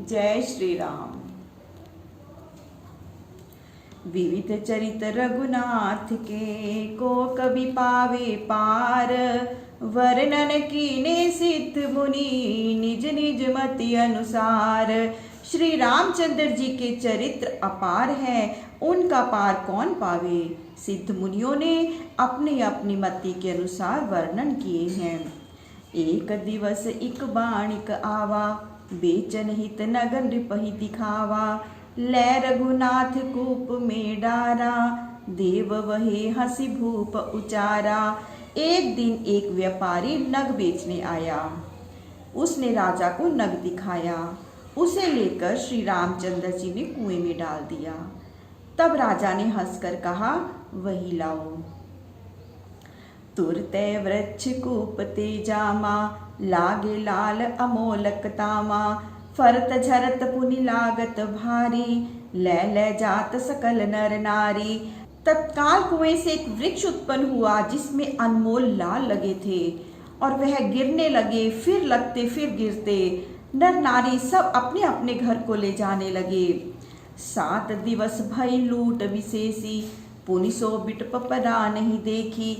जय श्री राम। विविध चरित रघुनाथ के, को कवि पावे पार। वर्णन कीने सिद्ध मुनि, निज निज मति अनुसार। श्री रामचंद्र जी के चरित्र अपार है, उनका पार कौन पावे। सिद्ध मुनियों ने अपनी अपनी मति के अनुसार वर्णन किए हैं। एक दिवस एक बाणिक आवा, बेचन हित नगर नृपहि दिखावा। लै रघुनाथ कूप में डारा, देव वहे हंसी भूप उचारा। एक दिन एक व्यापारी नग बेचने आया। उसने राजा को नग दिखाया। उसे लेकर श्री रामचंद्र जी ने कुएं में डाल दिया। तब राजा ने हंसकर कहा, वही लाओ। तुरते वृक्ष कूप ते जामा, लागे लाल अमोलक तामा। फरत झरत पुनि लागत भारी, ले जात सकल नर नारी। तत्काल कुएं से एक वृक्ष उत्पन्न हुआ जिसमें अनमोल लाल लगे थे, और वह गिरने लगे, फिर लगते फिर गिरते। नर नारी सब अपने अपने घर को ले जाने लगे। 7 दिवस भई लूट विशेषी, पुनि सो बिट पपरा नहीं देखी।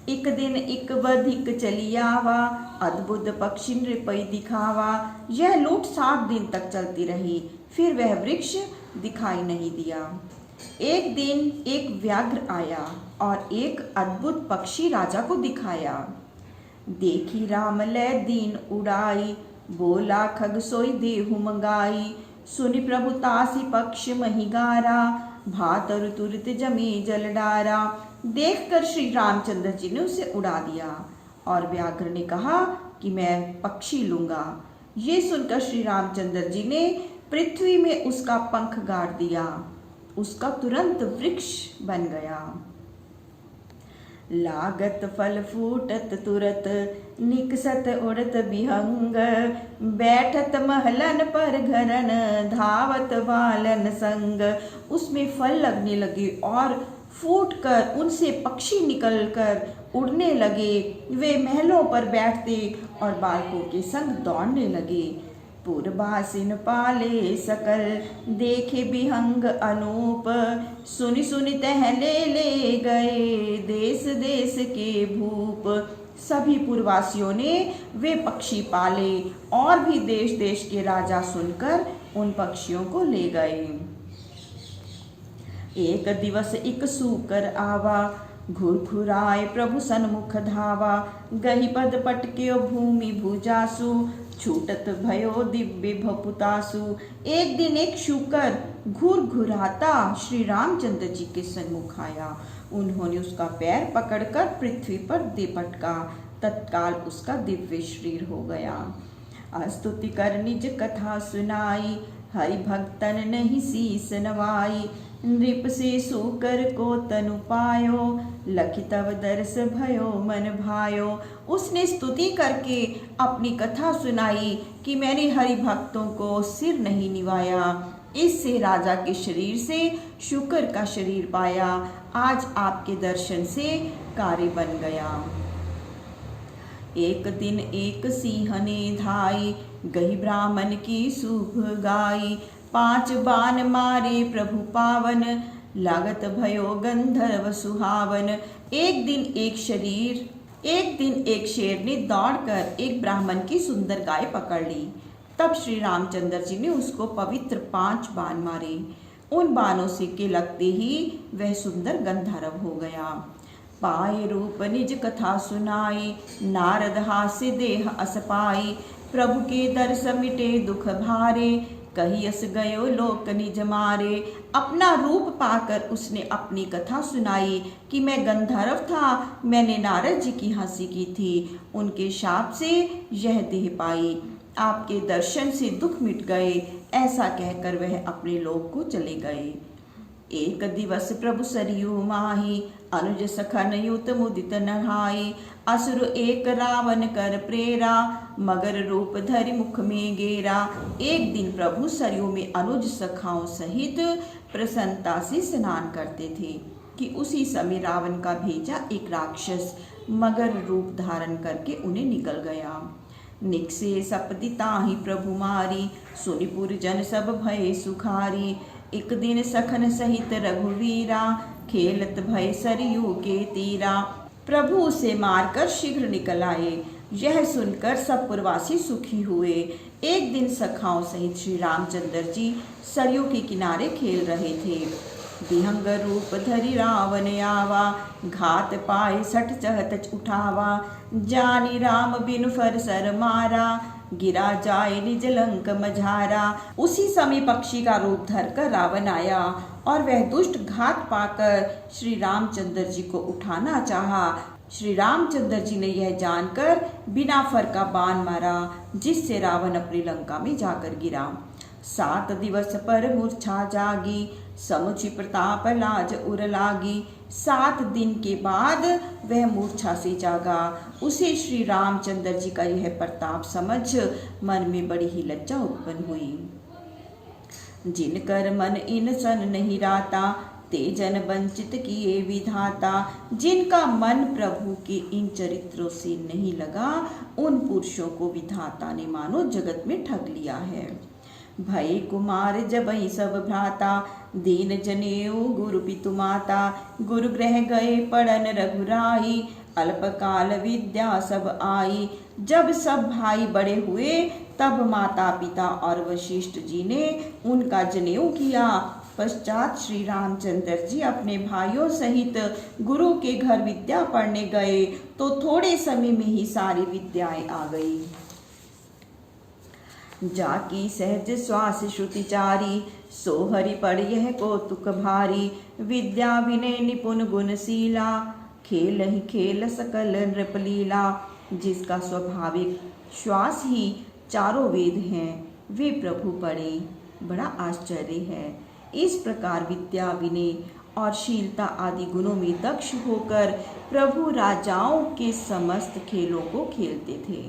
एक दिन एक बधिक चली आवा, अद्भुत पक्षी नृपहि दिखावा। यह लूट 7 दिन तक चलती रही, फिर वह वृक्ष दिखाई नहीं दिया। एक दिन एक व्याघ्र आया और एक अद्भुत पक्षी राजा को दिखाया। देखी राम लै दीन उड़ाई, बोला खग सोई देहु मंगाई। सुनि प्रभु तासी पक्ष मही गारा, भातर तुरत जमी जल डारा। देखकर श्री रामचंद्र जी ने उसे उड़ा दिया, और व्याघ्र ने कहा कि मैं पक्षी लूंगा। ये सुनकर श्री रामचंद्र जी ने पृथ्वी में उसका पंख गाड़ दिया, उसका तुरंत वृक्ष बन गया। लागत फल फूटत तुरत, निकसत उड़त विहंग। बैठत महलन पर घरन, धावत बालन संग। उसमें फल लगने लगे और फूटकर उनसे पक्षी निकलकर उड़ने लगे। वे महलों पर बैठते और बालकों के संग दौड़ने लगे। पुरबासिन पाले सकल, देखे विहंग अनूप। सुनि सुनि टहले ले गए, देश देश के भूप। सभी पुरवासियों ने वे पक्षी पाले, और भी देश देश के राजा सुनकर उन पक्षियों को ले गए। एक दिवस एक सूकर आवा, घुरघुराए प्रभु सन्मुख धावा। गही पद पटक्यो भूमि भुजासु, छूटत भयो दिव्य भपुतासु। एक दिन एक शूकर घुरघुराता श्री रामचंद्र जी के सन्मुख आया। उन्होंने उसका पैर पकड़कर पृथ्वी पर दे पटका। तत्काल उसका दिव्य शरीर हो गया। स्तुति कर निज कथा सुनाई, हरि भक्तन नहीं शीस नवाई। नृप से सूकर को तनु पायो, लखि तव दर्श भयो मन भायो। उसने स्तुति करके अपनी कथा सुनाई कि मैंने हरि भक्तों को सिर नहीं निवाया। इससे राजा के शरीर से शूकर का शरीर पाया। आज आपके दर्शन से कार्य बन गया। एक दिन एक सिंह ने धाई, गही ब्राह्मण की शुभ गाई। 5 बाण मारे प्रभु पावन, लागत भयो गंधर्व सुहावन। एक दिन एक शेर ने दौड़कर एक ब्राह्मण की सुंदर गाय पकड़ ली। तब श्री रामचंद्र जी ने उसको पवित्र 5 बाण मारे। उन बाणों से के लगते ही वह सुंदर गंधर्व हो गया। पाए रूप निज कथा सुनाई, नारद हास्य देह अस पाई। प्रभु के दर्श मिटे दुख भारे, कही अस गयो लोक निज मारे। अपना रूप पाकर उसने अपनी कथा सुनाई कि मैं गंधर्व था, मैंने नारद जी की हंसी की थी, उनके शाप से यह देह पाई। आपके दर्शन से दुख मिट गए। ऐसा कहकर वह अपने लोक को चले गए। एक दिवस प्रभु सरयू माही, अनुज सखन युत मुदित नहाई। असुर एक रावण कर प्रेरा, मगर रूप धरि मुख में गेरा। एक दिन प्रभु सरयू में अनुज सखाओं सहित प्रसन्नता से स्नान करते थे कि उसी समय रावण का भेजा एक राक्षस मगर रूप धारण करके उन्हें निकल गया। निकसे सपदि ताहि प्रभु मारी, सुनिपुर जन सब भय सुखारी। एक दिन सखन सहित रघुवीरा, खेलत भय सरयू के तीरा। प्रभु उसे मारकर शीघ्र निकल आए। यह सुनकर सब पुरवासी सुखी हुए। एक दिन सखाओं सहित श्री रामचंद्र जी सरयू के किनारे खेल रहे थे। विहंग रूप धरि रावण आवा, घात पाए सठ चहत उठावा। जानी राम बिनु फर सर मारा, गिरा जाए निज लंक मझारा। उसी समय पक्षी का रूप धरकर रावण आया और वह दुष्ट घात पाकर श्री रामचंद्र जी को उठाना चाहा। श्री रामचंद्र जी ने यह जानकर बिना फर का बाण मारा, जिससे रावण अपनी लंका में जाकर गिरा। 7 दिवस पर मूर्छा जागी, समुचि प्रताप लाज उर लागी। 7 दिन के बाद वह मूर्छा से जागा। उसे श्री रामचंद्र जी का यह प्रताप समझ मन में बड़ी ही लज्जा उत्पन्न हुई। जिनकर मन इन सन नहीं राता, ते जन वंचित किए विधाता। जिनका मन प्रभु के इन चरित्रों से नहीं लगा, उन पुरुषों को विधाता ने मानो जगत में ठग लिया है। भय कुमार जबई सब भ्राता, दीन जनेऊ गुरु पितु माता। गुरु ग्रह गए पढ़न रघुराई, अल्पकाल विद्या सब आई। जब सब भाई बड़े हुए, तब माता पिता और वशिष्ठ जी ने उनका जनेऊ किया। पश्चात श्री रामचंद्र जी अपने भाइयों सहित गुरु के घर विद्या पढ़ने गए, तो थोड़े समय में ही सारी विद्याएं आ गई। जाकी सहज श्वास श्रुति चारी, सोहरि पढ़ यह कौतुक भारी। विद्या विनय निपुण गुणशीला, खेल ही खेल सकल नृपलीला। जिसका स्वाभाविक श्वास ही चारों वेद हैं, वे प्रभु पढ़े, बड़ा आश्चर्य है। इस प्रकार विद्या विनय और शीलता आदि गुणों में दक्ष होकर प्रभु राजाओं के समस्त खेलों को खेलते थे।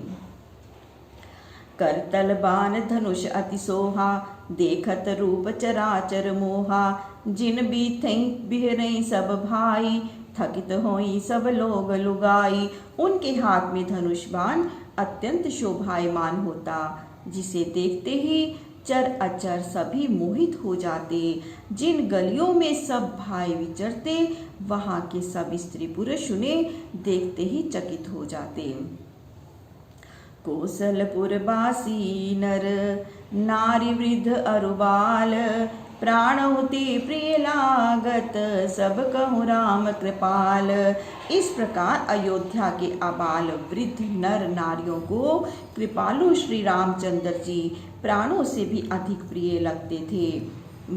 करतल बाण धनुष अति सोहा, देखत रूप चराचर मोहा। जिन बीथई बिहरई सब भाई, थकित होई सब लोग लुगाई। उनके हाथ में धनुष बाण अत्यंत शोभायमान होता, जिसे देखते ही चर अचर सभी मोहित हो जाते। जिन गलियों में सब भाई विचरते, वहां के सब स्त्री पुरुष उन्हें देखते ही चकित हो जाते। कौशलपुर बासी नर, नारी वृद्ध अरुबाल। प्राण होते प्रिय लागत, सब कहूँ राम कृपाल। इस प्रकार अयोध्या के आबाल वृद्ध नर नारियों को कृपालु श्री रामचंद्र जी प्राणों से भी अधिक प्रिय लगते थे।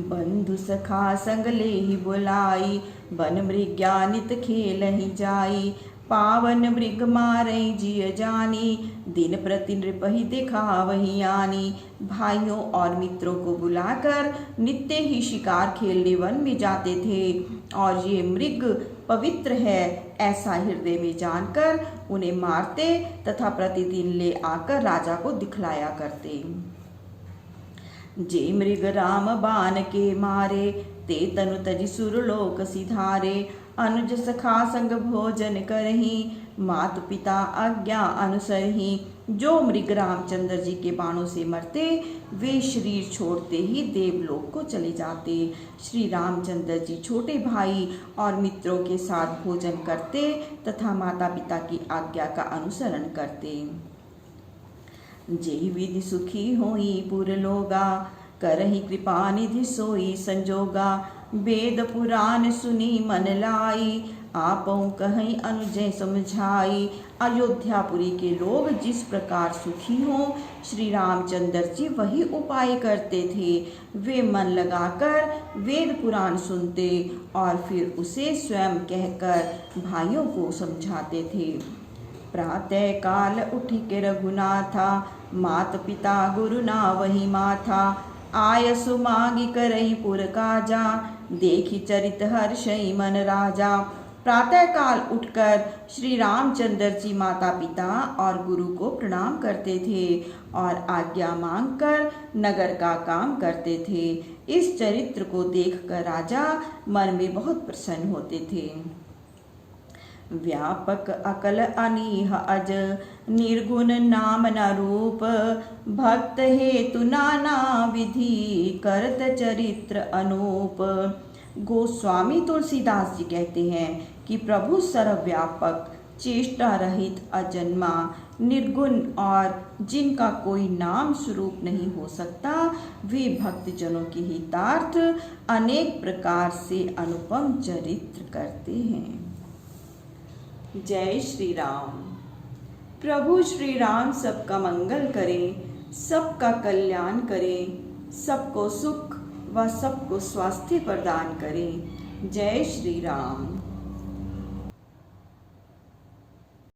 बंधु सखा संग ले ही बुलाई, वन मृग्यानित खेल ही जाई। पावन मृग मारई जिय जानी, दिन प्रति नृप ही देखा वही आनी। भाइयों और मित्रों को बुलाकर नित्य ही शिकार खेलने वन में जाते थे, और ये मृग पवित्र है ऐसा हृदय में जानकर उन्हें मारते तथा प्रतिदिन ले आकर राजा को दिखलाया करते। जे मृग राम बाण के मारे, ते तनु तजि सुरलोक सिधारे। अनुज सखा संग भोजन करही, मातु पिता आज्ञा अनुसरही। जो मृग रामचंद्र जी के बाणों से मरते, वे शरीर छोड़ते ही देवलोक को चले जाते। श्री रामचंद्र जी छोटे भाई और मित्रों के साथ भोजन करते तथा माता पिता की आज्ञा का अनुसरण करते। जेहि विधि सुखी होई पुर लोगा, करहि कृपा निधि सोई संजोगा। वेद पुराण सुनी मन लाई, आपऊ कहीं अनुजय समझाई। अयोध्यापुरी के लोग जिस प्रकार सुखी हों, श्री रामचंद्र जी वही उपाय करते थे। वे मन लगाकर वेद पुराण सुनते और फिर उसे स्वयं कहकर भाइयों को समझाते थे। प्रातः काल उठी के रघुनाथा, मात पिता गुरु ना वही माथा। आयसु मांगी करई पुर काजा, देखी चरित हर्षई मन राजा। प्रातः काल उठकर श्री रामचंद्र जी माता पिता और गुरु को प्रणाम करते थे और आज्ञा मांगकर नगर का काम करते थे। इस चरित्र को देखकर राजा मन में बहुत प्रसन्न होते थे। व्यापक अकल अनीह अज, निर्गुण नाम न रूप। भक्त हेतु नाना विधि, करत चरित्र अनूप। गोस्वामी तुलसीदास जी कहते हैं कि प्रभु सर्वव्यापक, चेष्टा रहित, अजन्मा, निर्गुण और जिनका कोई नाम स्वरूप नहीं हो सकता, वे भक्तजनों के हितार्थ अनेक प्रकार से अनुपम चरित्र करते हैं। जय श्री राम। प्रभु श्री राम सबका मंगल करें, सबका कल्याण करें, सबको सुख व सबको स्वास्थ्य प्रदान करें। जय श्री राम।